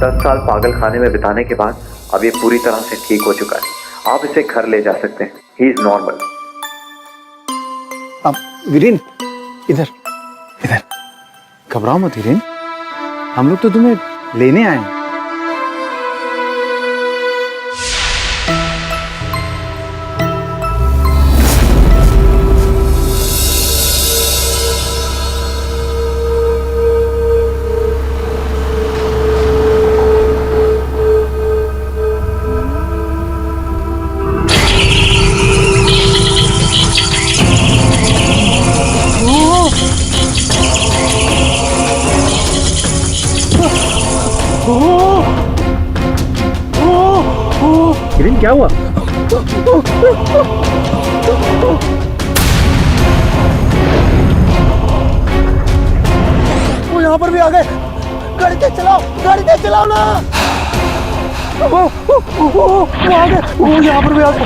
10 साल पागल खाने में बिताने के बाद अब ये पूरी तरह से ठीक हो चुका है। आप इसे घर ले जा सकते हैं। He is normal. अब वीरेन, इधर इधर, घबराओ मत वीरेन, हम लोग तो तुम्हें लेने आए हैं। वीरेन क्या हुआ? वो यहाँ पर भी आ गए। गाड़ी तेज चलाओ, गाड़ी तेज चलाओ ना। वो आ गए, वो यहाँ पर भी आ गए।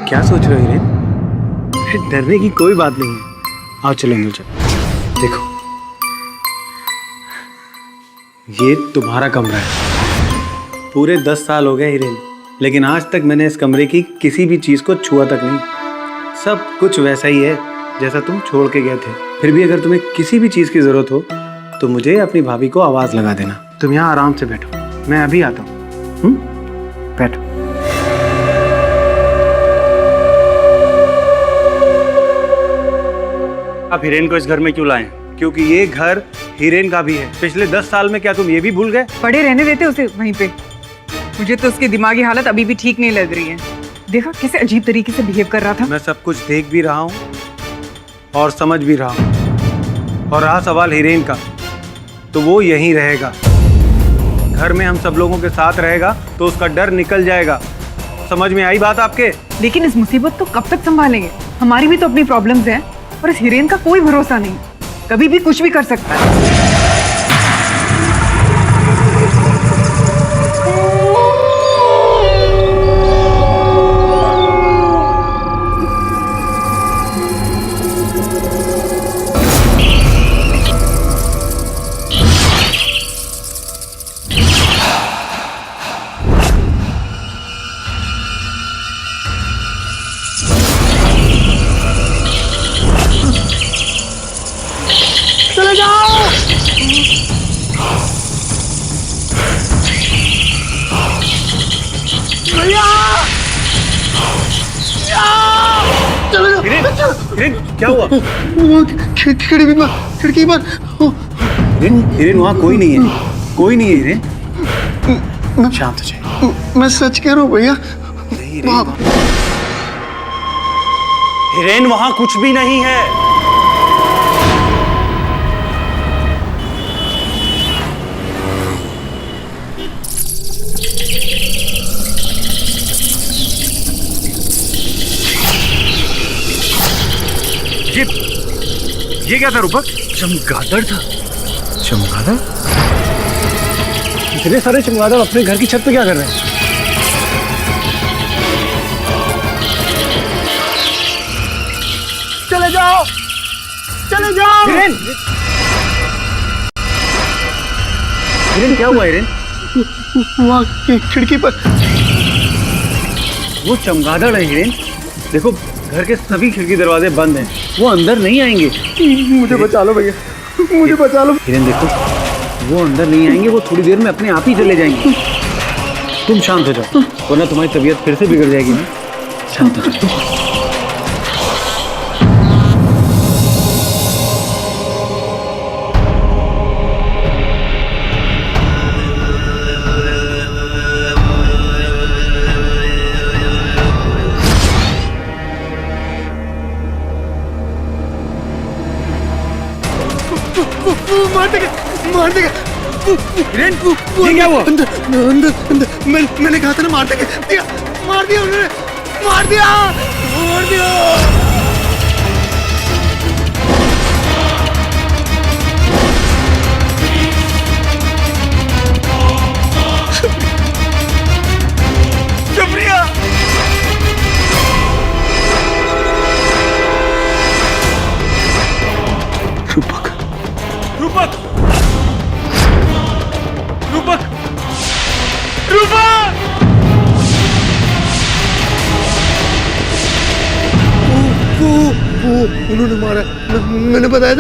क्या सोच रहे हो वीरेन? डरने की कोई बात नहीं है। आओ चलो अंदर चलो। देखो, ये तुम्हारा कमरा है। पूरे 10 साल हो गए हीरेन, लेकिन आज तक मैंने इस कमरे की किसी भी चीज को छुआ तक नहीं। सब कुछ वैसा ही है जैसा तुम छोड़ के गए थे। फिर भी अगर तुम्हें किसी भी चीज की जरूरत हो तो मुझे अपनी भाभी को आवाज लगा देना। तुम यहाँ आराम से बैठो, मैं अभी आता हूँ। बैठो। आप हिरेन को इस घर में क्यों लाए? क्योंकि ये घर हीरेन का भी है। पिछले 10 साल में क्या तुम ये भी भूल गए? पड़े रहने देते उसे वहीं पे। मुझे तो उसकी दिमागी हालत अभी भी ठीक नहीं लग रही है। देखा कैसे अजीब तरीके से बिहेव कर रहा था। मैं सब कुछ देख भी रहा हूँ और समझ भी रहा हूँ। और रहा सवाल हीरेन का, तो वो यहीं रहेगा। घर में हम सब लोगों के साथ रहेगा तो उसका डर निकल जाएगा। समझ में आई बात आपके? लेकिन इस मुसीबत को कब तक संभालेंगे? हमारी भी तो अपनी प्रॉब्लम्स हैं और इस हीरेन का कोई भरोसा नहीं, कभी भी कुछ भी कर सकता है। चले जाओ। भैया चलो जाओ। हीरेन क्या हुआ? वो खिड़की पर हीरेन वहाँ कोई नहीं है, कोई नहीं है हीरेन। शांत हो जाए। मैं सच कह रहा हूँ भैया। हिरेन वहां कुछ भी नहीं है। ये क्या था रूपक? चमगादड़ था। चमगादड़? इतने सारे चमगादड़ अपने घर की छत पे क्या कर रहे हैं? चले जाओ, चले जाओ। हीरेन! हीरेन क्या हुआ हीरेन? वहाँ खिड़की पर वो चमगादड़ है हीरेन। देखो घर के सभी खिड़की दरवाजे बंद हैं, वो अंदर नहीं आएंगे। मुझे बचा लो भैया, मुझे बचा लो। हिरेन देखो, वो अंदर नहीं आएंगे, वो थोड़ी देर में अपने आप ही चले जाएंगे। तुम शांत हो जाओ, वरना तुम्हारी तबीयत फिर से बिगड़ जाएगी ना। शांत हो जाओ। मार देगा। हिरेन ये क्या हुआ? अंदर मैंने कहा था ना मार देगा। मार दिया मार दिया, मार दिया। सुप्रिया, रूपक, रूपक, रूपक, रूपक! वो उन्होंने मारा। मैंने बताया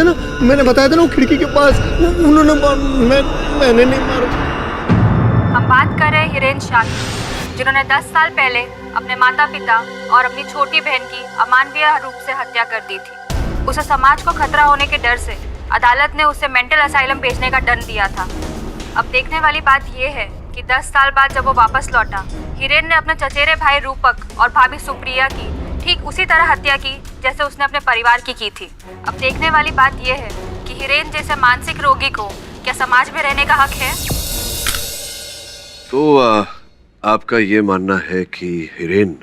था ना वो खिड़की के पास उन्होंने मैंने नहीं मारा। हम बात कर रहे हैं हिरेन शाह की, जिन्होंने 10 साल पहले अपने माता पिता और अपनी छोटी बहन की अमानवीय रूप से हत्या कर दी थी। उसे समाज को खतरा होने के डर से अदालत ने उसे मेंटल असाइलम भेजने का दंड दिया था। अब देखने वाली बात यह है कि 10 साल बाद जब वो वापस लौटा, हिरेन ने अपने चचेरे भाई रूपक और भाभी सुप्रिया की ठीक उसी तरह हत्या की जैसे उसने अपने परिवार की थी। अब देखने वाली बात यह है कि हिरेन जैसे मानसिक रोगी को क्या समाज में रहने का हक है? तो आपका ये मानना है कि हिरेन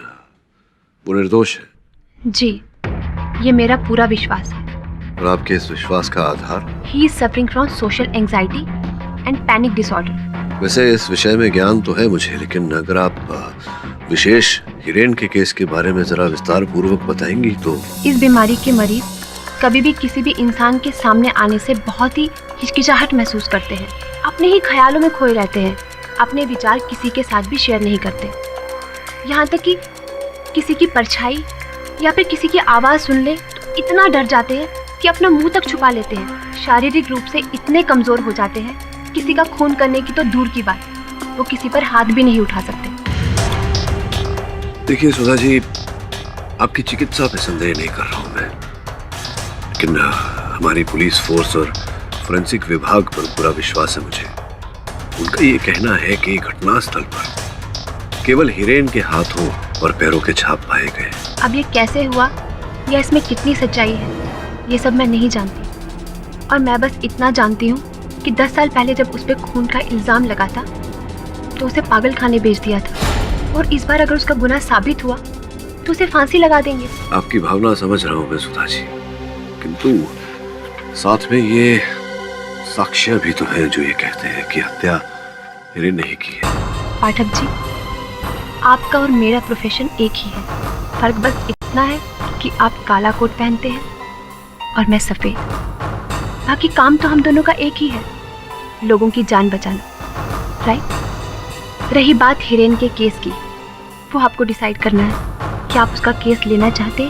वो निर्दोष है? जी, ये मेरा पूरा विश्वास है। और आपके इस विश्वास का आधार? He is suffering from social anxiety and panic disorder. वैसे इस विषय में ज्ञान तो है मुझे, लेकिन अगर आप विशेष हिरेन के केस के बारे में जरा विस्तार पूर्वक बताएंगी तो। इस बीमारी के मरीज कभी भी किसी भी इंसान के सामने आने से बहुत ही हिचकिचाहट महसूस करते हैं, अपने ही ख्यालों में खोए रहते हैं, अपने विचार किसी के साथ भी शेयर नहीं करते, यहाँ तक कि किसी की परछाई या फिर किसी की आवाज़ सुन ले तो इतना डर जाते हैं कि अपना मुंह तक छुपा लेते हैं। शारीरिक रूप से इतने कमज़ोर हो जाते हैं, किसी का खून करने की तो दूर की बात, वो किसी पर हाथ भी नहीं उठा सकते। देखिए सुधा जी, आपकी चिकित्सा पे संदेह नहीं कर रहा हूँ मैं, लेकिन हमारी पुलिस फोर्स और फोरेंसिक विभाग पर पूरा विश्वास है मुझे। उनका ये कहना है कि घटनास्थल पर केवल हिरेन के हाथों और पैरों के छाप पाए गए। अब ये कैसे हुआ या इसमें कितनी सच्चाई है, ये सब मैं नहीं जानती, और मैं बस इतना जानती हूँ कि 10 साल पहले जब उस पर खून का इल्ज़ाम लगा था तो उसे पागल खाने भेज दिया था, और इस बार अगर उसका गुनाह साबित हुआ तो उसे फांसी लगा देंगे। आपकी भावना समझ रहा हूँ मैं सुधा जी, किंतु साथ में ये साक्ष्य भी तो है जो ये कहते हैं कि हत्या हिरेन नहीं की है। पाठक जी, आपका और मेरा प्रोफेशन एक ही है, फर्क बस इतना है कि आप काला कोट पहनते हैं और मैं सफ़ेद। बाकी काम तो हम दोनों का एक ही है, लोगों की जान बचाना, राइट? रही बात हिरेन के केस की, वो आपको डिसाइड करना है कि आप उसका केस लेना चाहते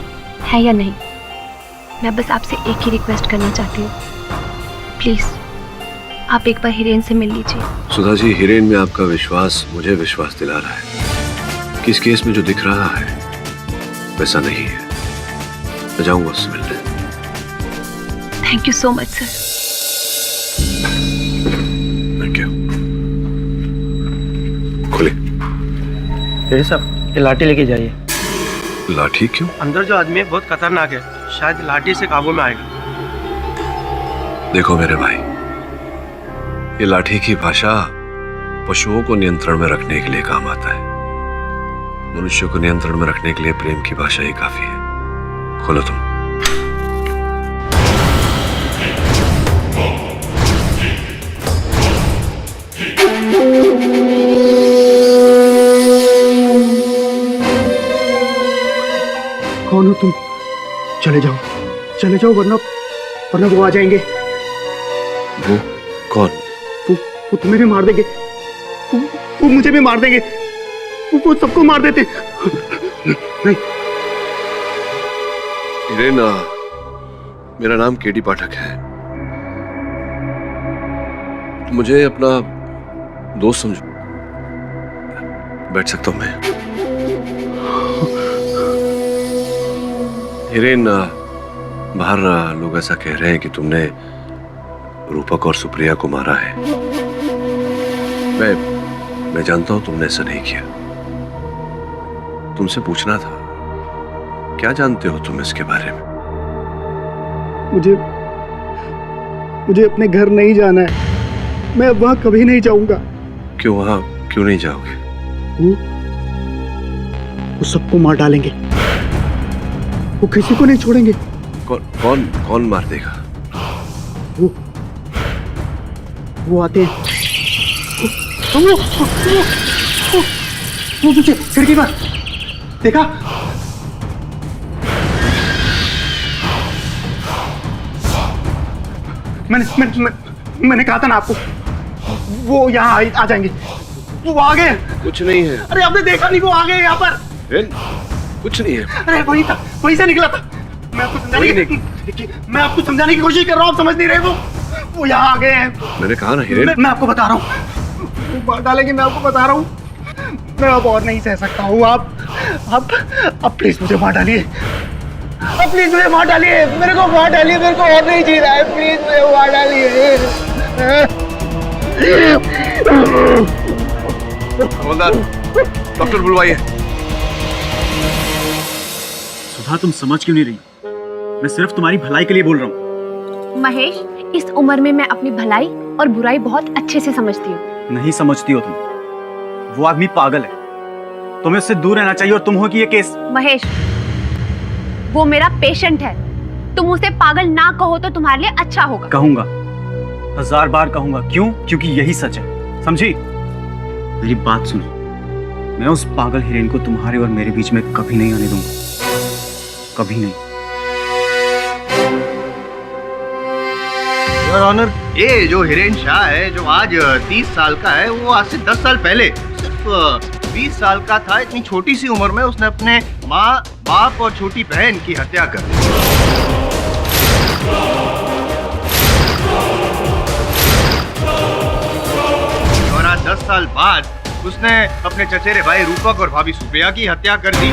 हैं या नहीं। मैं बस आपसे एक ही रिक्वेस्ट करना चाहती हूँ, प्लीज़ आप एक बार हिरेन से मिल लीजिए। सुधा जी, हिरेन में आपका विश्वास मुझे विश्वास दिला रहा है कि इस केस में जो दिख रहा है वैसा नहीं है। मैं जाऊंगा उससे मिलने। Thank you so much sir. Thank you. खुले। ये सब ये लाठी लेके जाइए। लाठी क्यों? अंदर जो आदमी है बहुत खतरनाक है, शायद लाठी से काबू में आएगा। देखो मेरे भाई, ये लाठी की भाषा पशुओं को नियंत्रण में रखने के लिए काम आता है। मनुष्य को नियंत्रण में रखने के लिए प्रेम की भाषा ही काफी है। खोलो तुम। कौन हो तुम? चले जाओ वरना वो आ जाएंगे। वो कौन? वो तुम्हें भी मार देंगे, वो मुझे भी मार देंगे, वो सबको मार देते। नहीं। हिरेन, मेरा नाम केडी पाठक है। मुझे अपना दोस्त समझो। बैठ सकता हूं मैं? हिरेन, बाहर लोग ऐसा कह रहे हैं कि तुमने रूपक और सुप्रिया को मारा है। मैं जानता हूं तुमने ऐसा नहीं किया। तुमसे पूछना था, क्या जानते हो तुम इसके बारे में? मुझे अपने घर नहीं जाना है। मैं अब वहां कभी नहीं जाऊंगा। क्यों? वहां क्यों नहीं जाओगे? वो सबको मार डालेंगे, वो किसी को नहीं छोड़ेंगे। कौन मार देगा? वो आते हैं, वो पीछे खिड़की पर, देखा? मैंने कहा था ना आपको, वो यहाँ आ जाएंगे। वो आ गए। कुछ नहीं है। अरे आपने देखा नहीं, वो आ गए यहाँ पर। कुछ नहीं है। अरे वही था, वहीं से निकला था। मैं आपको समझाने की कोशिश कर रहा हूँ, आप समझ नहीं रहे। वो यहाँ आ गए हैं। मैंने कहा ना हिरेन। मैं आपको बता रहा हूँ, वो मार डालेंगे। मैं आपको बता रहा हूँ, मैं अब और नहीं सह सकता हूँ। आप प्लीज मुझे मार डालिए। अब प्लीज मुझे मार डालिए, मेरे को मार डालिए, मेरे को और नहीं जीना है। प्लीज मुझे मार डालिए। हवलदार, डॉक्टर बुलवाइए। सुधा, तुम समझ क्यों नहीं रही? मैं सिर्फ तुम्हारी भलाई के लिए बोल रहा हूँ। महेश, इस उम्र में मैं अपनी भलाई और बुराई बहुत अच्छे से समझती हूँ। नहीं समझती हो तुम। वो आदमी पागल है, तुम्हें उससे दूर रहना चाहिए। और तुम हो कि ये केस। महेश, वो मेरा पेशेंट है। तुम उसे पागल ना कहो तो तुम्हारे लिए अच्छा होगा। कहूंगा, 1000 बार कहूंगा। क्यों? क्योंकि यही सच है, समझी? मेरी बात सुनो, मैं उस पागल हिरेन को तुम्हारे और मेरे बीच में कभी नहीं आने दूंगा, कभी नहीं। योर ऑनर, ये जो हिरेन शाह है, जो आज 30 साल का है, वो आज से 10 साल पहले सिर्फ 20 साल का था। इतनी छोटी सी उम्र में उसने अपने माँ, बाप और छोटी बहन की हत्या कर दी। और आज 10 साल बाद उसने अपने चचेरे भाई रूपक और भाभी सुप्रिया की हत्या कर दी।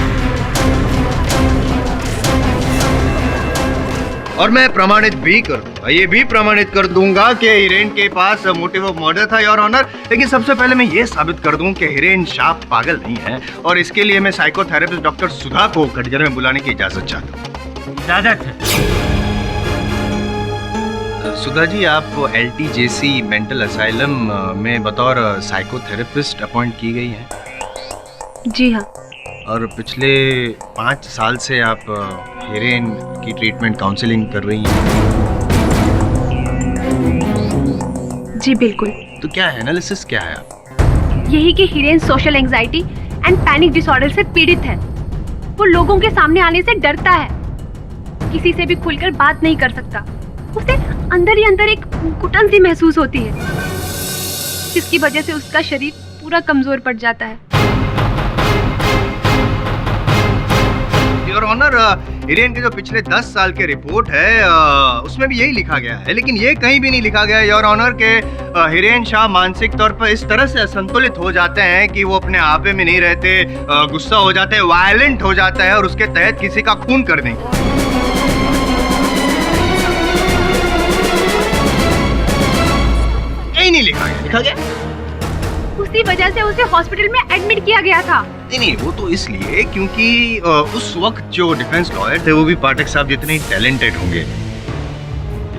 और मैं प्रमाणित भी कर दूंगा, ये भी प्रमाणित कर दूंगा कि हिरेन के पास मोटिव ऑफ मर्डर था, योर ऑनर। लेकिन सबसे पहले मैं ये साबित कर दूं कि हिरेन शाह पागल नहीं है, और इसके लिए मैं साइकोथेरेपिस्ट डॉक्टर सुधा को कटघरे में बुलाने की इजाजत चाहता हूँ। इजाजत है। सुधा जी, आप LTJC मेंटल असाइलम में बतौर साइकोथेरेपिस्ट अपॉइंट की गई हैं। जी हाँ। और पिछले 5 साल से आप हिरेन की ट्रीटमेंट काउंसलिंग कर रही हैं। जी बिल्कुल। तो क्या है, एनालिसिस क्या है? यही कि Hiren social anxiety and panic disorder से पीड़ित है। वो लोगों के सामने आने से डरता है, किसी से भी खुलकर बात नहीं कर सकता। उसे अंदर ही अंदर एक घुटन सी महसूस होती है, जिसकी वजह से उसका शरीर पूरा कमजोर पड़ जाता है। योर ऑनर, हिरेन के जो पिछले 10 साल के रिपोर्ट है उसमें भी यही लिखा गया है, लेकिन ये कहीं भी नहीं लिखा गया योर ऑनर के हिरेन शाह मानसिक तौर पर इस तरह से असंतुलित हो जाते हैं कि वो अपने आपे में नहीं रहते, गुस्सा हो जाते हैं, वायलेंट हो जाता है और उसके तहत किसी का खून कर देंगे। यही नहीं लिखा गया। लिखा गया उसी वजह से उसे हॉस्पिटल में एडमिट किया गया था। नहीं, वो तो इसलिए क्योंकि उस वक्त जो डिफेंस लॉयर थे वो भी पाठक साहब जितने टैलेंटेड होंगे,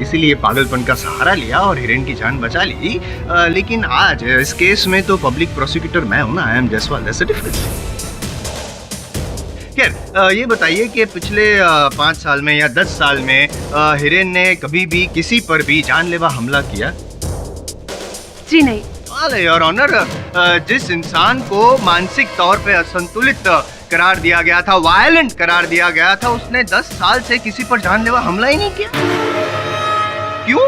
इसीलिए पागलपन का सहारा लिया और हिरेन की जान बचा ली। लेकिन आज इस केस में तो पब्लिक प्रोसिक्यूटर मैं हूं ना, I am Jaiswal, that's the difference. खैर, ये बताइए कि पिछले 5 साल में या 10 साल में हिरेन ने कभी भी किसी पर भी जानलेवा हमला किया? जी नहीं। योर ऑनर, जिस इंसान को मानसिक तौर पे असंतुलित करार दिया गया था, वायलेंट करार दिया गया था, उसने 10 साल से किसी पर जानलेवा हमला ही नहीं किया। क्यों?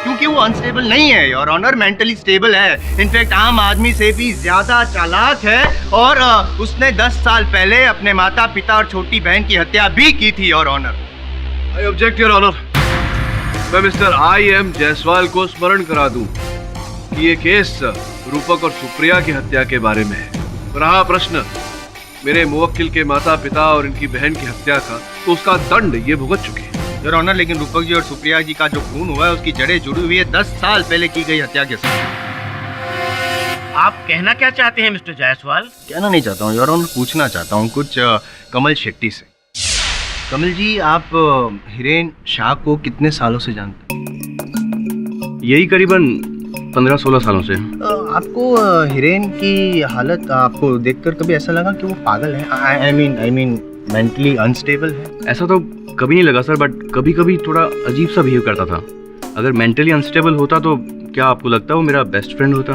क्योंकि वो अनस्टेबल नहीं है योर ऑनर, मेंटली स्टेबल है। इनफैक्ट आम आदमी से भी ज्यादा चालाक है, और उसने 10 साल पहले अपने माता पिता और छोटी बहन की हत्या भी की थी your honour. I object your honour. मैं मिस्टर IM जायसवाल को स्मरण करा दूं कि ये केस रूपक और सुप्रिया की हत्या के बारे में है। रहा प्रश्न मेरे मुवक्किल के माता पिता और इनकी बहन की हत्या का, तो उसका दंड ये भुगत चुके हैं योर ऑनर। लेकिन रूपक जी और सुप्रिया जी का जो खून हुआ है उसकी जड़ें जुड़ी हुई है 10 साल पहले की गई हत्या के साथ। आप कहना क्या चाहते हैं मिस्टर जायसवाल? कहना नहीं चाहता हूँ योर ऑनर, पूछना चाहता हूँ कुछ कमल शेट्टी से। कमल जी, आप हिरेन शाह को कितने सालों से जानते हैं? यही करीबन 15-16 सालों से। आपको हिरेन की हालत आपको देखकर कभी ऐसा लगा कि वो पागल है? आई मीन मेंटली अनस्टेबल है? ऐसा तो कभी नहीं लगा सर, बट कभी कभी थोड़ा अजीब सा बिहेव करता था। अगर मेंटली अनस्टेबल होता तो क्या आपको लगता है वो मेरा बेस्ट फ्रेंड होता?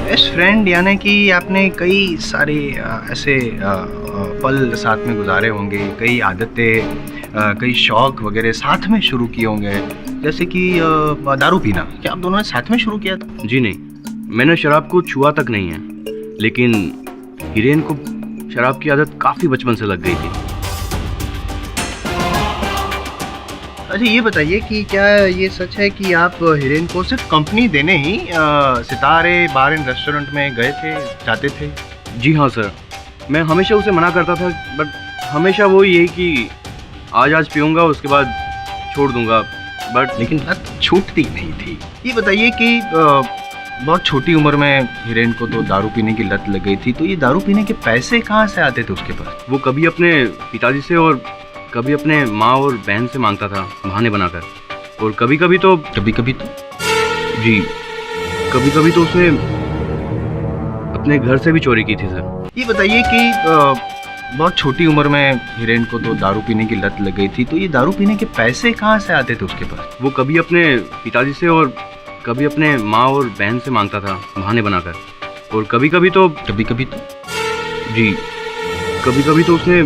बेस्ट फ्रेंड यानी कि आपने कई सारे ऐसे पल साथ में गुजारे होंगे, कई आदतें, कई शौक वगैरह साथ में शुरू किए होंगे, जैसे कि दारू पीना। क्या आप दोनों ने साथ में शुरू किया था? जी नहीं, मैंने शराब को छुआ तक नहीं है, लेकिन हिरेन को शराब की आदत काफ़ी बचपन से लग गई थी। अच्छा ये बताइए कि क्या ये सच है कि आप हिरेन को सिर्फ कंपनी देने ही सितारे बार एंड रेस्टोरेंट में गए थे, जाते थे? जी हाँ सर, मैं हमेशा उसे मना करता था, बट हमेशा वो यही कि आज पीऊँगा उसके बाद छोड़ दूँगा, बट लेकिन लत छूटती नहीं थी। ये बताइए कि बहुत छोटी उम्र में हिरेन को तो दारू पीने की लत लग गई थी, तो ये दारू पीने के पैसे कहाँ से आते थे उसके पास? वो कभी अपने पिताजी से और कभी अपने माँ और बहन से मांगता था बहाने बनाकर, और कभी कभी तो जी कभी कभी तो उसने अपने घर से भी चोरी की थी सर। ये बताइए कि बहुत छोटी उम्र में हिरेन को तो दारू पीने की लत लग गई थी, तो ये दारू पीने के पैसे कहाँ से आते थे उसके पास? वो कभी अपने पिताजी से और कभी अपने माँ और बहन से मांगता था बहाने बनाकर, और कभी कभी तो जी कभी कभी तो उसने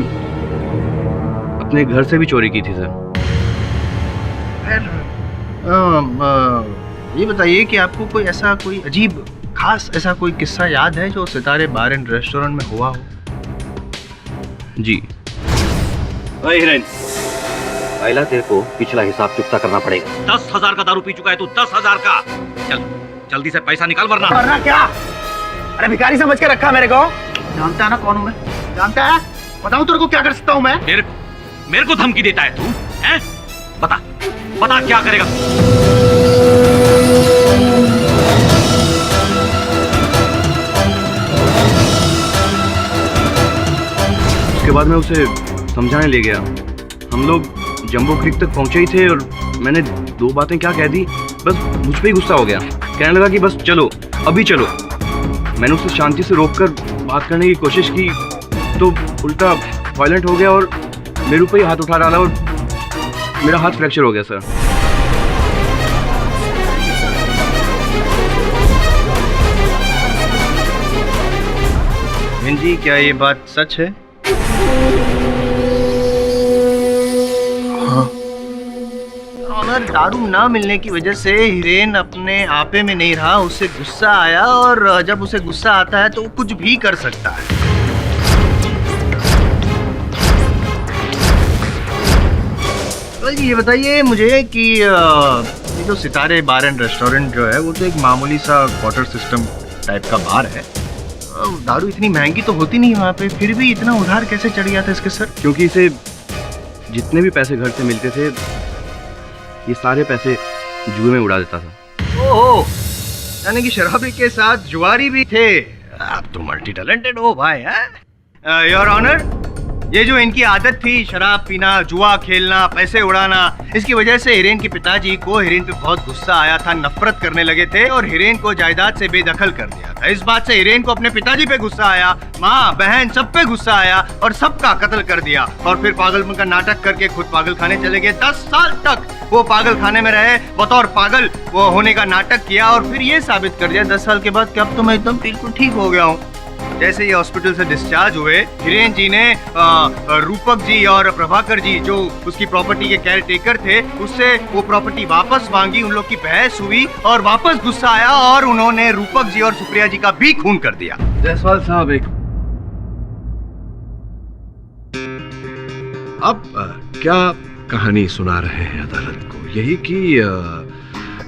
अपने घर से भी चोरी की थी सर। ये बताइए कि आपको कोई ऐसा कोई अजीब खास ऐसा कोई किस्सा याद है जो सितारे बार एंड रेस्टोरेंट में हुआ हो? जी। अरे हिरेन, पहला तेरे को पिछला हिसाब चुकता करना पड़ेगा। 10,000 का दारू पी चुका है तू, 10,000 का। चल जल्दी से पैसा निकाल, वरना क्या? अरे भिखारी समझ के रखा मेरे को? जानता है ना कौन हूँ मैं? जानता है? बताऊँ तेरे को क्या कर सकता हूँ मैं? मेरे को धमकी देता है तू, हैं? बता क्या करेगा? उसके बाद मैं उसे समझाने ले गया। हम लोग जंबो क्रीक तक पहुंचे ही थे और मैंने 2 बातें क्या कह दी, बस मुझ पे ही गुस्सा हो गया। कहने लगा कि बस चलो, अभी चलो। मैंने उसे शांति से रोककर बात करने की कोशिश की तो उल्टा वायलेंट हो गया और मेरे ऊपर ही हाथ उठा डाला और मेरा हाथ फ्रैक्चर हो गया सर। बहन जी, क्या ये बात सच है? ऑनर, दारू ना मिलने की वजह से हिरेन अपने आपे में नहीं रहा, उसे गुस्सा आया, और जब उसे गुस्सा आता है तो वो कुछ भी कर सकता है। ये बताइए मुझे कि ये जो सितारे बार एंड रेस्टोरेंट जो है वो तो एक मामूली सा क्वार्टर सिस्टम टाइप का बार है। दारू इतनी महंगी तो होती नहीं वहाँ पे, फिर भी इतना उधार कैसे चढ़ गया था इसके सर? क्योंकि इसे जितने भी पैसे घर से मिलते थे ये सारे पैसे जुए में उड़ा देता था। ओहो, यानी कि शराबी के साथ जुआरी भी थे। आप तो मल्टी टैलेंटेड हो भाई। हैं योर ऑनर, ये जो इनकी आदत थी शराब पीना, जुआ खेलना, पैसे उड़ाना, इसकी वजह से हिरेन के पिताजी को हिरेन पे बहुत गुस्सा आया था, नफरत करने लगे थे और हिरेन को जायदाद से बेदखल कर दिया था। इस बात से हिरेन को अपने पिताजी पे गुस्सा आया, माँ बहन सब पे गुस्सा आया और सबका कत्ल कर दिया, और फिर पागलपन का नाटक करके खुद पागल खाने चले गए। 10 साल तक वो पागल खाने में रहे, बतौर पागल वो होने का नाटक किया, और फिर ये साबित कर दिया 10 साल के बाद कि अब तो मैं एकदम बिल्कुल ठीक हो गया हूँ। जैसे ही हॉस्पिटल से डिस्चार्ज हुए, हिरेन जी ने रूपक जी और प्रभाकर जी जो उसकी प्रॉपर्टी के केयर टेकर थे, उससे वो प्रॉपर्टी वापस मांगी। उन लोग की बहस हुई और वापस गुस्सा आया और उन्होंने रूपक जी और सुप्रिया जी का भी खून कर दिया। जायसवाल साहब, एक अब क्या कहानी सुना रहे हैं अदालत को? यही कि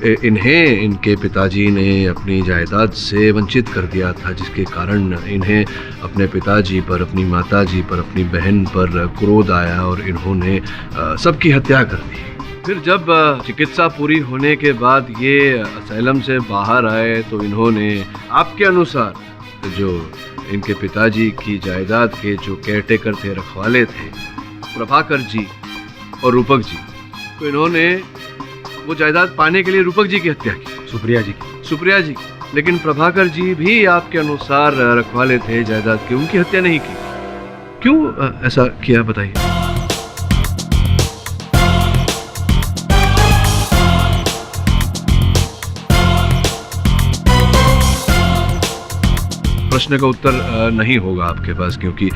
इन्हें इनके पिताजी ने अपनी जायदाद से वंचित कर दिया था, जिसके कारण इन्हें अपने पिताजी पर, अपनी माताजी पर, अपनी बहन पर क्रोध आया और इन्होंने सबकी हत्या कर दी। फिर जब चिकित्सा पूरी होने के बाद ये असैलम से बाहर आए तो इन्होंने आपके अनुसार जो इनके पिताजी की जायदाद के जो केयरटेकर थे, रखवाले थे, प्रभाकर जी और रूपक जी, तो इन्होंने वो जायदाद पाने के लिए रूपक जी की हत्या की। सुप्रिया जी सुप्रिया जी, लेकिन प्रभाकर जी भी आपके अनुसार रखवाले थे जायदाद के, उनकी हत्या नहीं की। क्यों ऐसा किया बताइए? प्रश्न का उत्तर नहीं होगा आपके पास, क्योंकि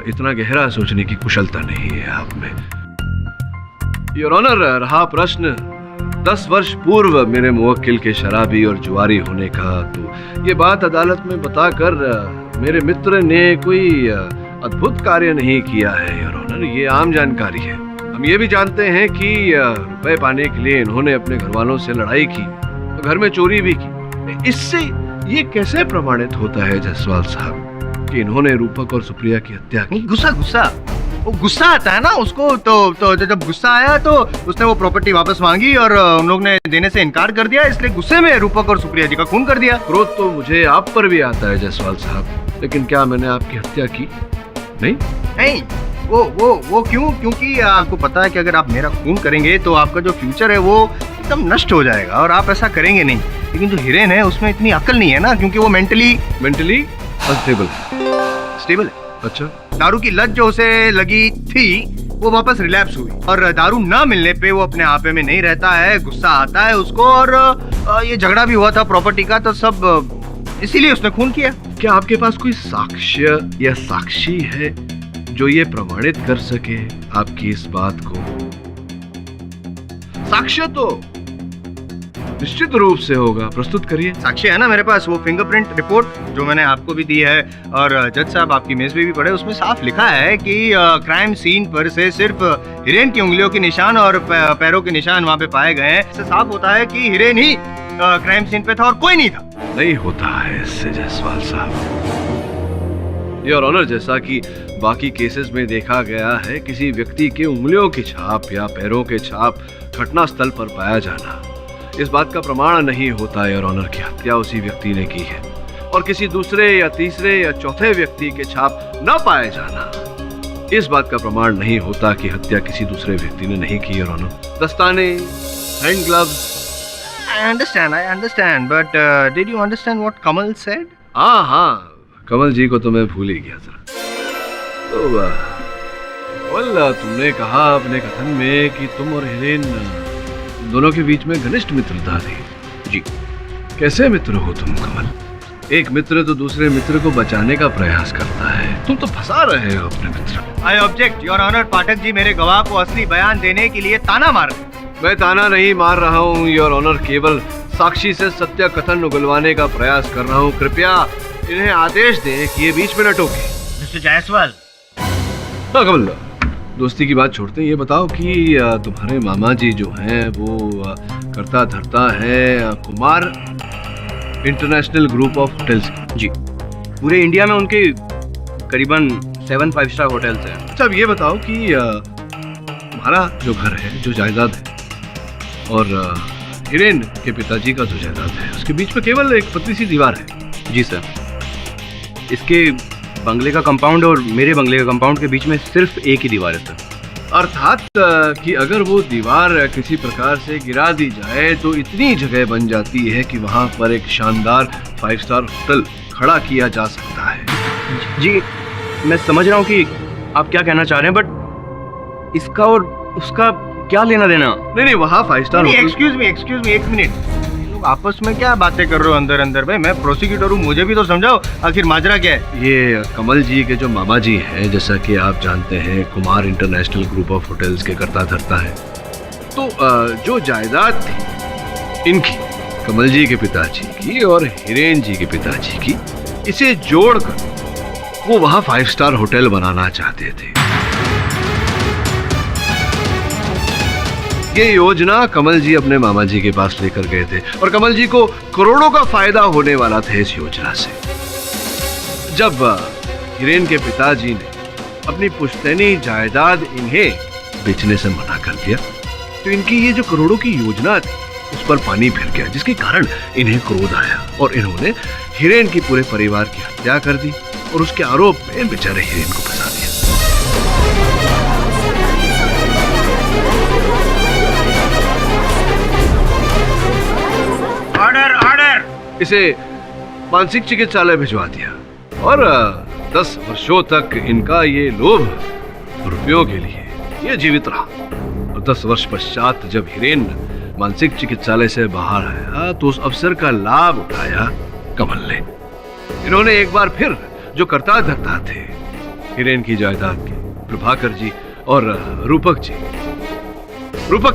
इतना गहरा सोचने की कुशलता नहीं है आप में। योर ऑनर, रहा प्रश्न 10 वर्ष पूर्व मेरे मुवक्किल के शराबी और जुआरी होने का, तो ये बात अदालत में बताकर मेरे मित्र ने कोई अद्भुत कार्य नहीं किया है योर ऑनर, ये आम जानकारी है। हम ये भी जानते हैं कि रुपए पाने के लिए इन्होंने अपने घर वालों से लड़ाई की, तो घर में चोरी भी की। इससे ये कैसे प्रमाणित होता है जायसवाल साहब कि इन्होंने रूपक और सुप्रिया की हत्या की? गुस्सा वो गुस्सा आता है ना उसको, तो जब गुस्सा आया तो उसने वो प्रॉपर्टी वापस मांगी और उन लोग ने देने से इनकार कर दिया, इसलिए गुस्से में रूपक और सुप्रिया जी का खून कर दिया। क्रोध तो मुझे आप पर भी आता है जायसवाल साहब, लेकिन क्या मैंने आपकी हत्या की? नहीं। वो क्यों? क्योंकि आपको पता है कि अगर आप मेरा खून करेंगे तो आपका जो फ्यूचर है वो एकदम नष्ट हो जाएगा, और आप ऐसा करेंगे नहीं। लेकिन जो हिरेन है उसमें इतनी अक्ल नहीं है ना, क्योंकि वो मेंटली स्टेबल है। अच्छा, दारू की लत जो उसे लगी थी वो वापस रिलैप्स हुई, और दारू ना मिलने पे वो अपने आपे में नहीं रहता है, गुस्सा आता है उसको, और ये झगड़ा भी हुआ था प्रॉपर्टी का, तो सब इसीलिए उसने खून किया। क्या आपके पास कोई साक्ष्य या साक्षी है जो ये प्रमाणित कर सके आपकी इस बात को? साक्ष्य तो निश्चित रूप से होगा, प्रस्तुत करिए। साक्ष्य है ना मेरे पास, वो फिंगरप्रिंट रिपोर्ट जो मैंने आपको भी दी है, और जज साहब आपकी मेज पे भी पढ़े, उसमें साफ लिखा है कि क्राइम सीन पर से सिर्फ हिरेन की उंगलियों के निशान और पैरों के निशान वहाँ पे पाए गए हैं। इससे साफ होता है कि हिरेन ही क्राइम सीन पे था और कोई नहीं था। नहीं होता है इससे जायसवाल साहब। योर ऑनर, जैसा कि बाकी केसेस में देखा गया है, किसी व्यक्ति के उंगलियों की छाप या पैरों के छाप घटना स्थल पर पाया जाना इस बात का प्रमाण नहीं होता योर ऑनर की हत्या उसी व्यक्ति ने की है, और किसी दूसरे या तीसरे या चौथे व्यक्ति के छाप न पाए जाना इस बात का प्रमाण नहीं होता कि हत्या किसी दूसरे व्यक्ति ने नहीं की योर ऑनर। दस्ताने, hand gloves. I understand, but did you understand what Kamal said? हाँ, कमल जी को तो मैं भूल ही गया था। तो तुमने कहा अपने कथन में कि तुम और हिरेन दोनों के बीच में घनिष्ठ मित्रता थी। जी। कैसे मित्र हो तुम कमल? एक मित्र तो दूसरे मित्र को बचाने का प्रयास करता है, तुम तो फंसा रहे हो अपने मित्र। I object, Your Honor, Pathak ji मेरे गवाह को असली बयान देने के लिए ताना मार रहे हैं। मैं ताना नहीं मार रहा हूँ योर ऑनर, केवल साक्षी से सत्य कथन उगलवाने का प्रयास कर रहा हूँ। कृपया इन्हें आदेश दें कि ये बीच में न टोके। मिस्टर जायसवाल। हाँ कमल, दोस्ती की बात छोड़ते हैं, ये बताओ कि तुम्हारे मामा जी जो हैं वो करता धरता है Kumar international group of hotels. जी, पूरे इंडिया में उनके करीबन 7 5 स्टार होटल्स हैं। अच्छा, अब ये बताओ कि तुम्हारा जो घर है, जो जायदाद है, और हिरेन के पिताजी का जो जायदाद है, उसके बीच में केवल एक पतली सी दीवार है। जी सर, इसके बंगले का कंपाउंड और मेरे बंगले का कंपाउंड के बीच में सिर्फ एक ही दीवार है सर। अर्थात कि अगर वो दीवार किसी प्रकार से गिरा दी जाए तो इतनी जगह बन जाती है कि वहाँ पर एक शानदार 5 स्टार होटल खड़ा किया जा सकता है। जी, मैं समझ रहा हूँ कि आप क्या कहना चाह रहे हैं, बट इसका और उसका क्या लेना देना? नहीं, वहाँ 5 स्टार होटल। एक्सक्यूज मी, एक मिनट, लोग आपस में क्या बातें कर रहे हो अंदर अंदर? भाई मैं प्रोसिक्यूटर हूँ, मुझे भी तो समझाओ आखिर माजरा क्या है। ये कमल जी के जो मामा जी हैं, जैसा कि आप जानते हैं, Kumar international group of hotels के करता धरता है। तो जो जायदाद थी इनकी, कमल जी के पिताजी की और हिरेन जी के पिताजी की, इसे जोड़कर वो वहाँ 5 स्टार होटल बनाना चाहते थे। ये योजना कमल जी अपने मामा जी के पास लेकर गए थे, और कमल जी को करोड़ों का फायदा होने वाला था इस योजना से। जब हिरेन के पिताजी ने अपनी पुश्तैनी जायदाद इन्हें बेचने से मना कर दिया, तो इनकी ये जो करोड़ों की योजना थी उस पर पानी फिर गया, जिसके कारण इन्हें क्रोध आया और इन्होंने हिरेन की पूरे परिवार की हत्या कर दी और उसके आरोप में बेचारे हिरेन को फंसा दिया। ऑर्डर, इसे मानसिक चिकित्सालय भिजवा दिया और 10 वर्षों तक इनका ये लोभ रुपयों के लिए ये जीवित रहा। और 10 वर्ष पश्चात जब हिरेन मानसिक चिकित्सालय से बाहर आया तो उस अवसर का लाभ उठाया कमल ने। इन्होंने एक बार फिर जो करता धरता थे हिरेन की जायदाद के, प्रभाकर जी और रूपक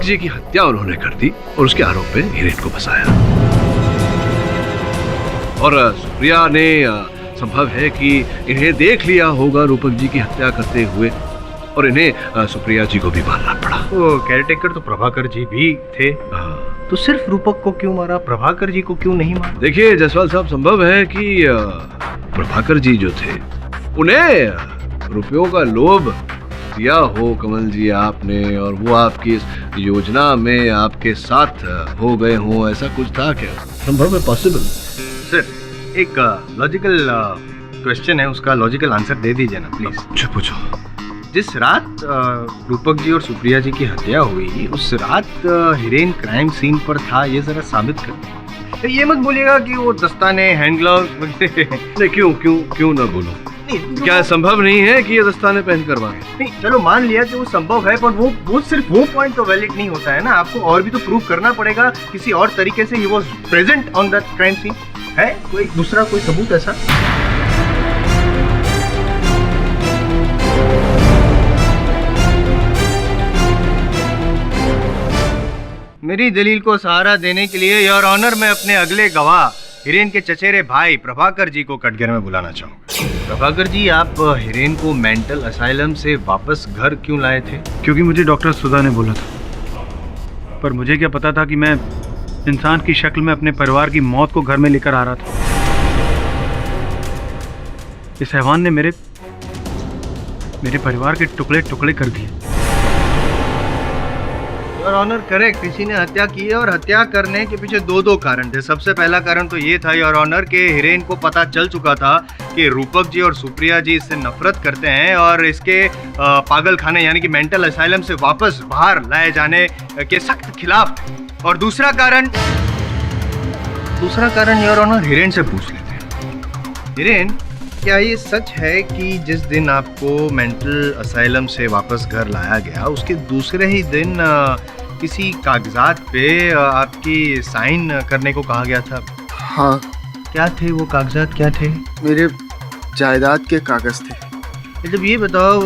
जी की हत्या उन्होंने कर दी और उसके आरोप पे हिरेन को फंसाया। और सुप्रिया ने संभव है कि इन्हें देख लिया होगा रूपक जी की हत्या करते हुए और इन्हें सुप्रिया जी को भी मारना पड़ा। वो केयरटेकर तो प्रभाकर जी भी थे, तो सिर्फ रूपक को क्यों मारा, प्रभाकर जी को क्यों नहीं मारा? देखिए जायसवाल साहब, संभव है कि प्रभाकर जी जो थे उन्हें रुपयों का लोभ दिया हो कमल जी आपने, और वो आपकी इस योजना में आपके साथ हो गए हो, ऐसा कुछ था क्या? संभव है, पॉसिबल। सर, एक लॉजिकल क्वेश्चन है, उसका लॉजिकल आंसर दे दीजिए ना प्लीज। पूछो। जिस रात रूपक जी और सुप्रिया जी की हत्या हुई, उस रात हिरेन क्राइम सीन पर था, ये जरा साबित कर। तो ये मत बोलिएगा कि वो दस्ताने, हैंड ग्लव्स नहीं, क्यों ना बोलो? क्या संभव नहीं है कि ये दस्ताने पहन कर मारे? नहीं, चलो मान लिया कि वो संभव है, पर वो सिर्फ वो पॉइंट तो वैलिड नहीं होता है ना। आपको और भी तो प्रूव करना पड़ेगा किसी और तरीके से। He was present on that crime scene. है कोई दूसरा कोई सबूत ऐसा? मेरी दलील को सहारा देने के लिए योर ऑनर मैं अपने अगले गवाह हिरेन के चचेरे भाई प्रभाकर जी को कटघरे में बुलाना चाहूंगा। प्रभाकर जी, आप हिरेन को मेंटल असाइलम से वापस घर क्यों लाए थे? क्योंकि मुझे डॉक्टर सुधा ने बोला था, पर मुझे क्या पता था कि मैं इंसान की शक्ल में अपने परिवार की मौत को घर में लेकर आ रहा था। इस हैवान ने मेरे परिवार के टुकड़े टुकड़े कर दिए। योर ऑनर करेक्ट, किसी ने हत्या की है और हत्या करने के पीछे दो कारण थे। सबसे पहला कारण तो ये था योर ऑनर के हिरेन को पता चल चुका था कि रूपक जी और सुप्रिया जी इससे नफरत करते हैं और इसके पागल खाने यानी कि मेंटल असाइलम से वापस बाहर लाए जाने के सख्त खिलाफ थे। और दूसरा कारण योर ऑनर हिरेन से पूछ लेते हैं। हिरेन, क्या ये सच है कि जिस दिन आपको मेंटल असाइलम से वापस घर लाया गया उसके दूसरे ही दिन किसी कागजात पे आपकी साइन करने को कहा गया था? हाँ। क्या थे वो कागजात, क्या थे? मेरे जायदाद के कागज थे। जब ये बताओ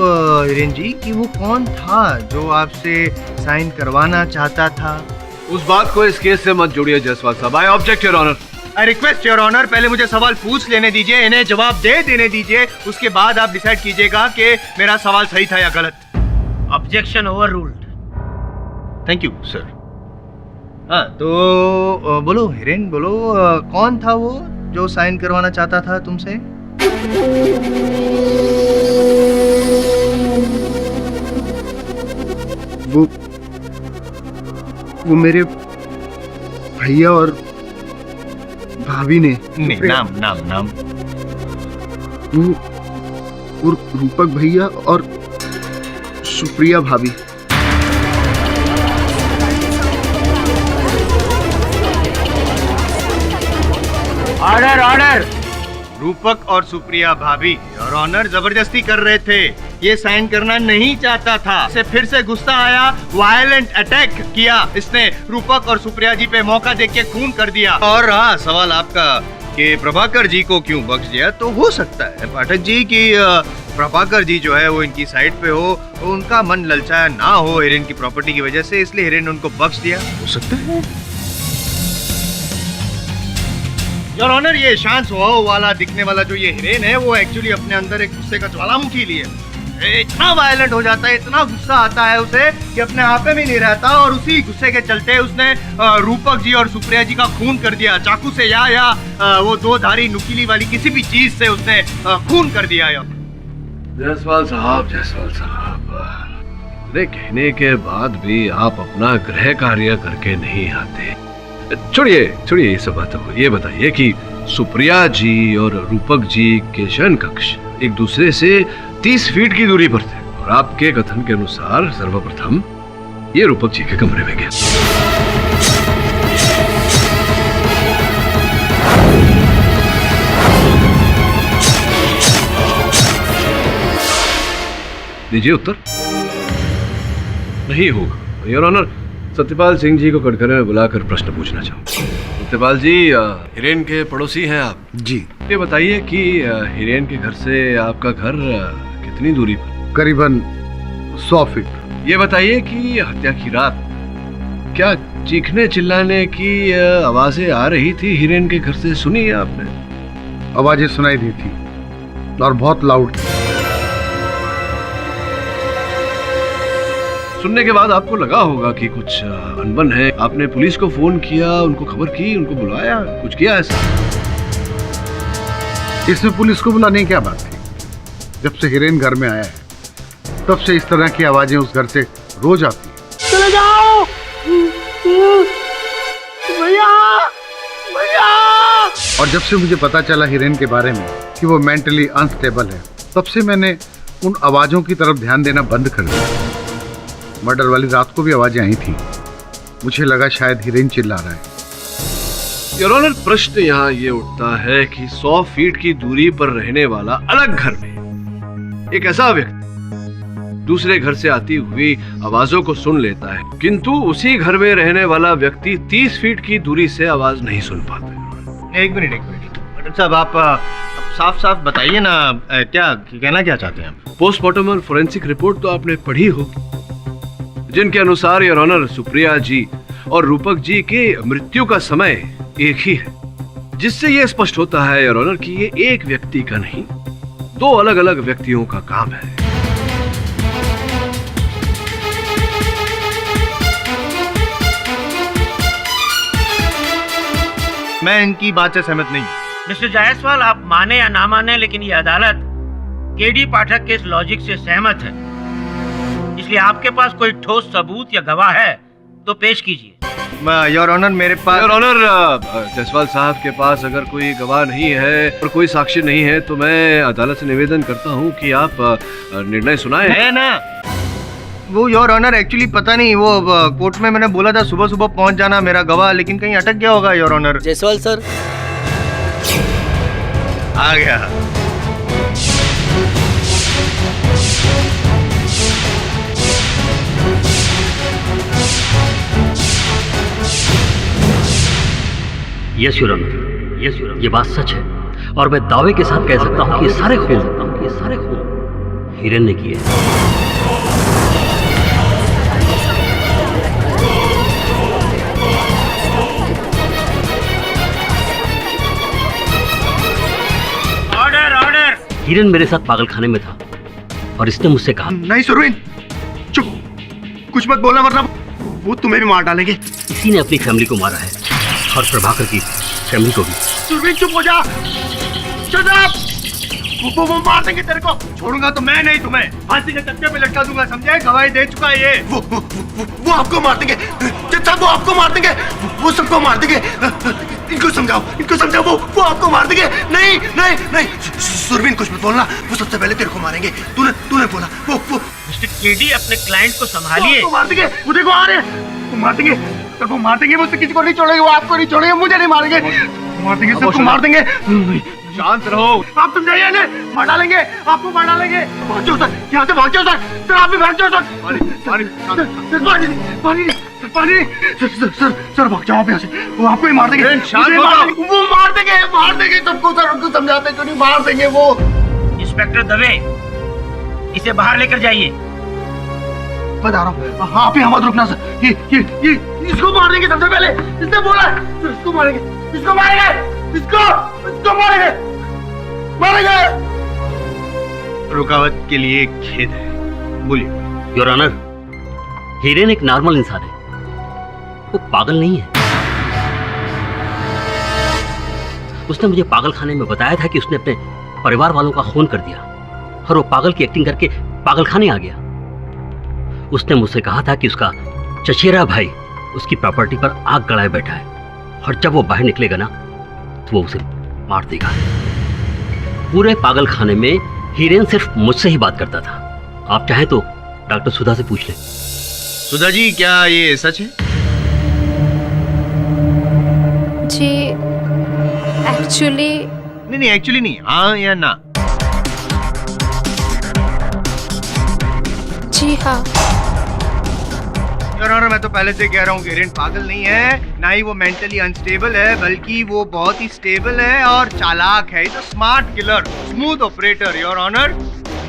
हिरेन जी कि वो कौन था जो आपसे साइन करवाना चाहता था? उस बात को इस केस से मत जोड़िए जायसवाल साहब। I object your honour. I request your honour, पहले मुझे सवाल पूछ लेने दीजिए, इन्हें जवाब दे देने दीजिए, उसके बाद आप डिसाइड कीजिएगा कि मेरा सवाल सही था या गलत। Objection overruled. Thank you sir. हाँ, तो बोलो हिरेन, बोलो कौन था वो जो साइन करवाना चाहता था तुमसे? वो मेरे भैया और भाभी ने। नहीं, नाम वो रूपक भैया और सुप्रिया भाभी। ऑर्डर। रूपक और सुप्रिया भाभी और ऑनर जबरदस्ती कर रहे थे, ये साइन करना नहीं चाहता था। इसे फिर से गुस्सा आया, वायलेंट अटैक किया इसने रूपक और सुप्रिया जी पे, मौका देख के खून कर दिया। और हाँ, सवाल आपका कि प्रभाकर जी को क्यों बख्श दिया, तो हो सकता है पाठक जी कि प्रभाकर जी जो है वो इनकी साइड पे हो, उनका मन ललचाया ना हो हिरेन की प्रॉपर्टी की वजह से, इसलिए हिरेन ने उनको बख्श दिया। हो सकता है योर ऑनर, ये शांत स्वभाव वाला दिखने वाला जो ये हिरेन है वो एक्चुअली अपने अंदर एक गुस्से का ज्वालामुखी लिए इतना वायलेंट हो जाता है, इतना गुस्सा आता है उसे कि अपने आप में नहीं रहता, और उसी गुस्से के चलते उसने रूपक जी और सुप्रिया जी का खून कर दिया, चाकू से या वो दो धारी नुकीली वाली किसी भी चीज से उसने खून कर दिया। जायसवाल साहब, इतने कहने के बाद भी आप अपना गृह कार्य करके नहीं आते। छोड़िए ये सब बातों को, ये बताइए कि सुप्रिया जी और रूपक जी के शयन कक्ष एक दूसरे से 30 फीट की दूरी पर थे, और आपके कथन के अनुसार सर्वप्रथम ये रूपक जी के कमरे में गया। दीजिए उत्तर। नहीं होगा योर ऑनर। सत्यपाल सिंह जी को कटघरे में बुलाकर प्रश्न पूछना चाहूँ। सत्यपाल जी, हिरेन के पड़ोसी हैं आप? जी। ये बताइए कि हिरेन के घर से आपका घर कितनी दूरी पर? करीबन 100 फीट। ये बताइए कि हत्या की रात क्या चीखने चिल्लाने की आवाजें आ रही थी हिरेन के घर से? सुनी है आपने? आवाजें सुनाई दी थी और बहुत लाउड। सुनने के बाद आपको लगा होगा कि कुछ अनबन है। आपने पुलिस को फोन किया, उनको खबर की, उनको बुलाया, कुछ किया ऐसा? इसमें पुलिस को बुलाने की क्या बात थी? जब से हिरेन घर में आया है तब से इस तरह की आवाजें उस घर से रोज आती हैं। चले जाओ भैया, भैया। और जब से मुझे पता चला हिरेन के बारे में कि वो मेंटली अनस्टेबल है, तब से मैंने उन आवाजों की तरफ ध्यान देना बंद कर दिया। मर्डर वाली रात को भी आवाजें आई थी। मुझे लगा शायद हिरेन चिल्ला रहा है। योर ऑनर, प्रश्न यहाँ ये उठता है कि 100 फीट की दूरी पर रहने वाला अलग घर में एक ऐसा व्यक्ति दूसरे घर से आती हुई आवाजों को सुन लेता है, किंतु उसी घर में रहने वाला व्यक्ति 30 फीट की दूरी से आवाज नहीं सुन पाता। एक मिनट डॉक्टर साहब, आप साफ साफ बताइए ना, क्या कहना क्या चाहते हैं आप? पोस्टमार्टम और फोरेंसिक रिपोर्ट तो आपने पढ़ी होगी, जिनके अनुसार योर ऑनर सुप्रिया जी और रूपक जी के मृत्यु का समय एक ही है, जिससे यह स्पष्ट होता है योर ऑनर कि ये एक व्यक्ति का नहीं, 2 अलग अलग व्यक्तियों का काम है। मैं इनकी बात से सहमत नहीं। मिस्टर जायसवाल, आप माने या ना माने, लेकिन ये अदालत केडी पाठक के इस लॉजिक से सहमत है, इसलिए आपके पास कोई ठोस सबूत या गवाह है तो पेश कीजिए। योर ऑनर, मेरे पास। योर ऑनर, जायसवाल साहब के पास अगर कोई गवाह नहीं है और कोई साक्षी नहीं है तो मैं अदालत से निवेदन करता हूँ कि आप निर्णय सुनाएं। है ना, वो योर ऑनर एक्चुअली पता नहीं, वो कोर्ट में मैंने बोला था सुबह सुबह पहुंच जाना मेरा गवाह, लेकिन कहीं अटक गया होगा योर ऑनर। जायसवाल सर आ गया। Yes your honour, yes your honour, ये बात सच है और मैं दावे के साथ कह सकता हूँ कि ये सारे खून हिरेन ने किए हैं। हिरेन मेरे साथ पागलखाने में था और इसने मुझसे कहा, नहीं सुरवीन, चुप, कुछ मत बोलना वरना वो तुम्हें भी मार डालेंगे। इसी ने अपनी फैमिली को मारा है और प्रभाकर की फैमिली को भी। सुरवीन चुप हो जा, शट अप। वो मार देंगे तेरे को, छोड़ूंगा तो मैं नहीं, तुम्हें फांसी के तख्ते पे लटका दूंगा, समझे? गवाही दे चुका है ये। वो आपको मार देंगे जज साहब, वो आपको मार देंगे, वो सबको मार देंगे। इनको समझाओ, वो आपको मार देंगे। नहीं नहीं नहीं सुरवीन, कुछ मत बोलना, वो सबसे पहले तेरे को मारेंगे। तूने बोला वो मिस्टर केडी, अपने क्लाइंट को संभालिए। वो मार देंगे, वो देखो आ रहे हैं, वो मार देंगे, सबको मार देंगे, वो किसी को नहीं छोड़ेंगे, वो आपको नहीं छोड़ेंगे, मुझे नहीं मारेंगे, मार देंगे, सबको मार देंगे। शांत रहो, आप तुम जाइए, मार डालेंगे, आपको मार डालेंगे। भाग जाओ सर, यहाँ से भाग जाओ सर, आप भी भाग जाओ सर। पानी, सर भाग जाओ आप यहाँ से, वो आपको ही मार देंगे। वो मार देंगे सबको सर, उनको समझाते क्यों नहीं, मार देंगे वो। इंस्पेक्टर दवे, इसे बाहर लेकर जाइए। बता रहा हूँ, आप ही मत रुकना सर, ये इसको मार देंगे सबसे पहले, इसने बोला है, इसको मारेंगे, इसको मारेंगे। रुकावट के लिए खेद है, बोलिए। योर ऑनर, हिरेन एक नॉर्मल इंसान है, वो पागल नहीं है। उसने मुझे पागलखाने में बताया था कि उसने अपने परिवार वालों का खून कर दिया और वो पागल की एक्टिंग करके पागलखाने आ गया। उसने मुझसे कहा था कि उसका चचेरा भाई उसकी प्रॉपर्टी पर आग गड़ाए बैठा है और जब वो बाहर निकलेगा ना तो वो उसे मार देगा। पूरे पागलखाने में हिरेन सिर्फ मुझसे ही बात करता था। आप चाहें तो डॉक्टर सुधा से पूछ लें। सुधा जी, क्या ये सच है? जी एक्चुअली नहीं, हाँ या ना? हाँ। योर ऑनर, मैं तो पहले से कह रहा हूँ कि हिरेन पागल नहीं है, ना ही वो मेंटली अनस्टेबल है, बल्कि वो बहुत ही स्टेबल है और चालाक है। Is a smart killer, smooth operator your honour.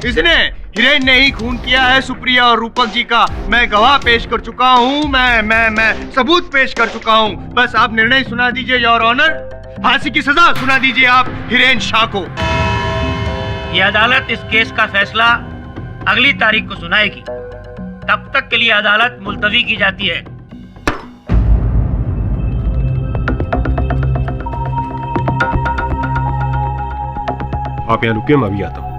इसने हिरेन ने ही खून किया है सुप्रिया और रूपक जी का। मैं गवाह पेश कर चुका हूँ, मैं सबूत पेश कर चुका हूँ। बस आप निर्णय सुना दीजिए योर ऑनर, फांसी की सजा सुना दीजिए आप हिरेन शाह को। ये अदालत इस केस का फैसला अगली तारीख को सुनाएगी। तब तक के लिए अदालत मुलतवी की जाती है। आप यहाँ रुकिए, मैं अभी आता हूँ।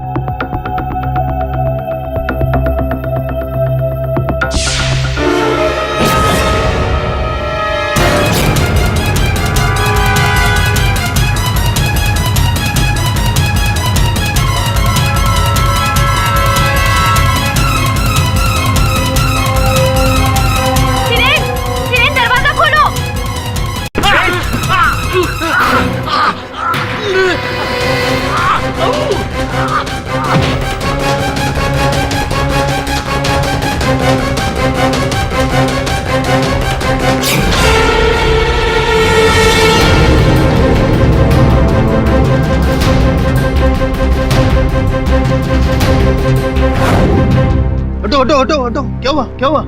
हटो, क्या हुआ?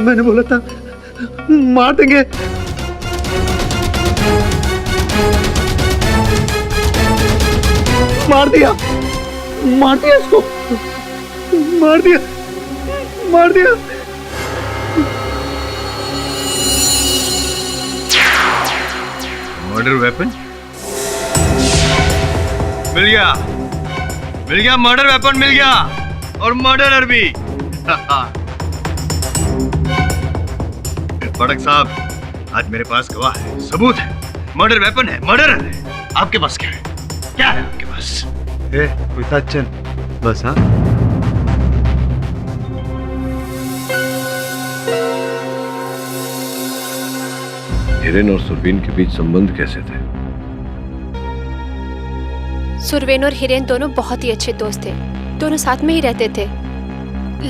मैंने बोला था मार देंगे। मार दिया इसको, मार दिया। मर्डर वेपन मिल गया, मर्डर वेपन मिल गया, और मर्डरर भी। पड़क साहब, आज मेरे पास गवाह है, सबूत है, मर्डर वेपन है, मर्डरर है। आपके पास क्या है? क्या है आपके पास? कोई चल बस। हाँ, हिरेन और सुरवीन के बीच संबंध कैसे थे? सुरवीन और हिरेन दोनों बहुत ही अच्छे दोस्त थे, दोनों साथ में ही रहते थे।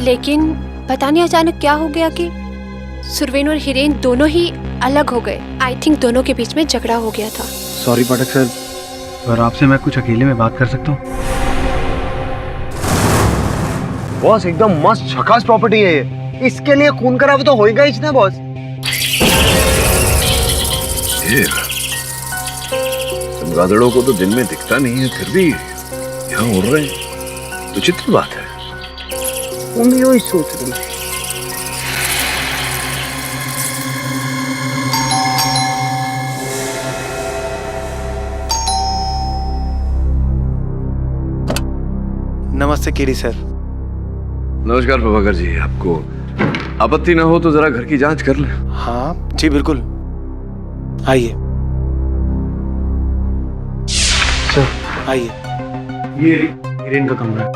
लेकिन पता नहीं अचानक क्या हो गया कि सुरवीन और हिरेन दोनों ही अलग हो गए। आई थिंक दोनों के बीच में झगड़ा हो गया था। सॉरी पाठक सर, पर आपसे मैं कुछ अकेले में बात कर सकता हूँ? बॉस, एकदम मस्त झकास प्रॉपर्टी है ये। इसके लिए खून खराब तो होएगा ही ना बॉस। चमगादड़ों को तो दिन में दिखता नहीं है, फिर भी यहाँ उड़ रहे हैं, तो चित्र बात है। तुम भी वही सोच रही। नमस्ते केडी सर। नमस्कार प्रभाकर जी, आपको आपत्ति ना हो तो जरा घर की जांच कर लें। हाँ जी बिल्कुल, आइए सर, आइए। ये हिरेन का कमरा है।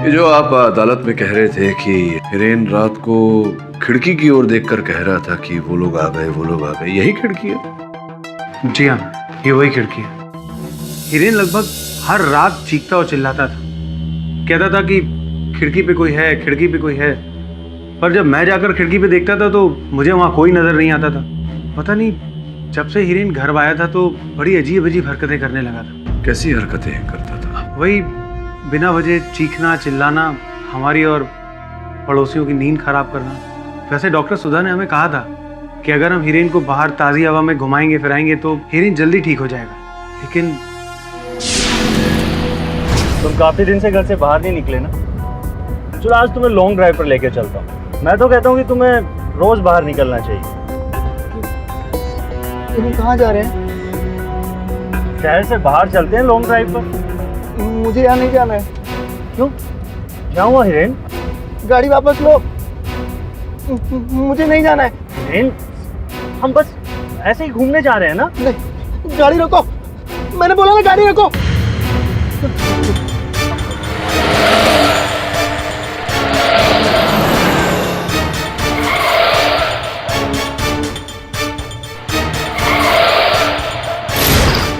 ये जो आप अदालत में कह रहे थे कि हिरेन रात को खिड़की की ओर देखकर कह रहा था कि वो लोग आ गए, यही खिड़की है? जी हाँ, ये वही खिड़की है। हिरेन लगभग हर रात चीखता और चिल्लाता था, कहता था कि खिड़की पे कोई है। पर जब मैं जाकर खिड़की पे देखता था तो मुझे वहाँ कोई नजर नहीं आता था। पता नहीं, जब से हिरेन घर आया था तो बड़ी अजीब हरकतें करने लगा था। कैसी हरकतें करता था? वही बिना वजह चीखना, चिल्लाना, हमारी और पड़ोसियों की नींद खराब करना। वैसे डॉक्टर सुधा ने हमें कहा था कि अगर हम हिरेन को बाहर ताज़ी हवा में घुमाएंगे फिराएंगे तो हिरेन जल्दी ठीक हो जाएगा। लेकिन तुम काफी दिन से घर से बाहर नहीं निकले ना? चलो आज तुम्हें लॉन्ग ड्राइव पर लेके चलता हूँ। मैं तो कहता हूँ कि तुम्हें रोज बाहर निकलना चाहिए। तुम कहाँ जा रहे हैं? शहर से बाहर चलते हैं लॉन्ग ड्राइव पर। मुझे यहाँ नहीं जाना है। क्यों? क्या हुआ हिरेन? गाड़ी वापस लो, मुझे नहीं जाना है। हिरेन, हम बस ऐसे ही घूमने जा रहे हैं ना? गाड़ी रोको, मैंने बोला ना गाड़ी रोको।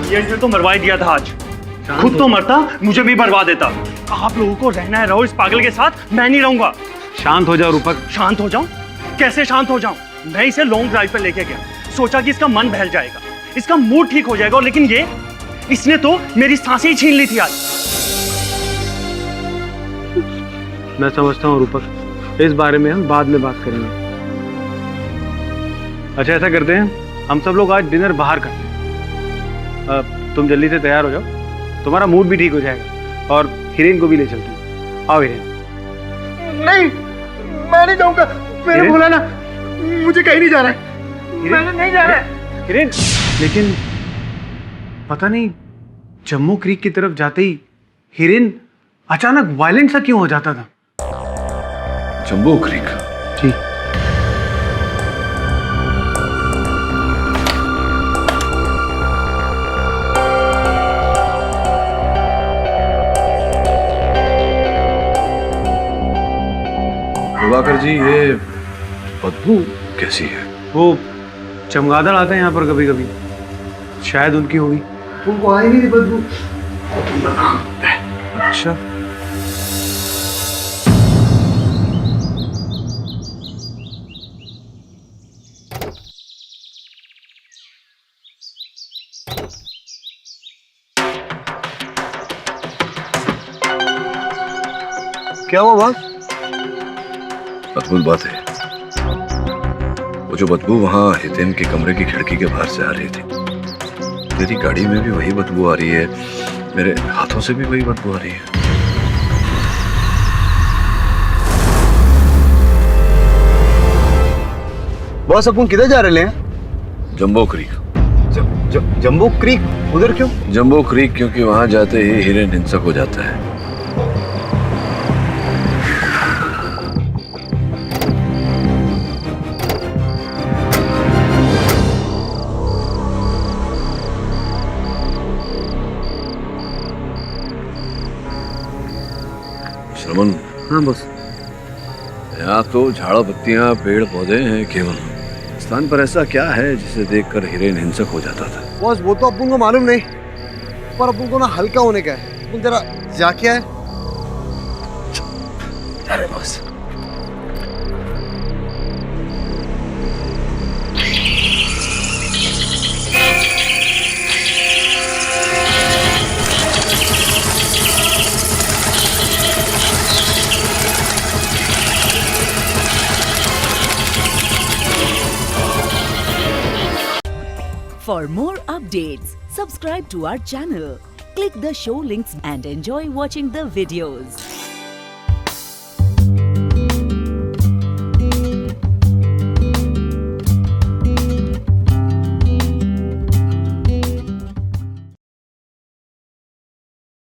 ये इसने तो मरवा ही दिया था आज। खुद तो मरता, मुझे भी मरवा देता। आप लोगों को रहना है, रहो इस पागल के साथ, मैं नहीं रहूंगा। शांत हो जाओ रूपक। शांत हो जाऊं? कैसे शांत हो जाऊं? मैं इसे लॉन्ग ड्राइव पे लेके गया, सोचा कि इसका मन बहल जाएगा, इसका मूड ठीक हो जाएगा, और लेकिन ये इसने तो मेरी सांसें ही छीन ली थी आज। मैं समझता हूँ रूपक, इस बारे में हम बाद में बात करेंगे। अच्छा ऐसा करते हैं, हम सब लोग आज डिनर बाहर करते हैं। तुम जल्दी से तैयार हो जाओ, तुम्हारा मूड भी ठीक हो जाएगा, और हिरेन को भी ले चलते हैं। आओ हिरेन। नहीं, मैं नहीं जाऊंगा, मैंने बोला ना, मुझे कहीं नहीं जाना है, मैंने नहीं जाना है। हिरेन, लेकिन पता नहीं जम्मू क्रीक की तरफ जाते ही हिरेन अचानक वायलेंट सा क्यों हो जाता था? जम्बो क्रीक? जी। दिवाकर जी, ये बदबू कैसी है? वो चमगादड़ आते हैं यहाँ पर कभी कभी, शायद उनकी होगी। उनको आई नहीं बदबू। अच्छा, क्या हुआ बॉस? अद्भुत बात है, वो जो बदबू वहां हितेन के कमरे की खिड़की के बाहर से आ रही थी, तेरी गाड़ी में भी वही बदबू आ रही है, मेरे हाथों से भी वही बदबू आ रही है। बॉस अपन किधर जा रहे हैं? जम्बो क्रीक। जम्बो क्रीक? उधर क्यों? जम्बो क्रीक क्योंकि वहां जाते ही हिरेन हिंसक हो जाता है। श्रमण। हाँ बस, यहाँ तो झाड़ा पत्तियां पेड़ पौधे हैं केवल, स्थान पर ऐसा क्या है जिसे देखकर हिरेन हिंसक हो जाता था? बॉस वो तो अपन को मालूम नहीं, पर अपन को ना हल्का होने का है, अपन जरा जाके आए। अरे बस। For more updates, subscribe to our channel, click the show links and enjoy watching the videos.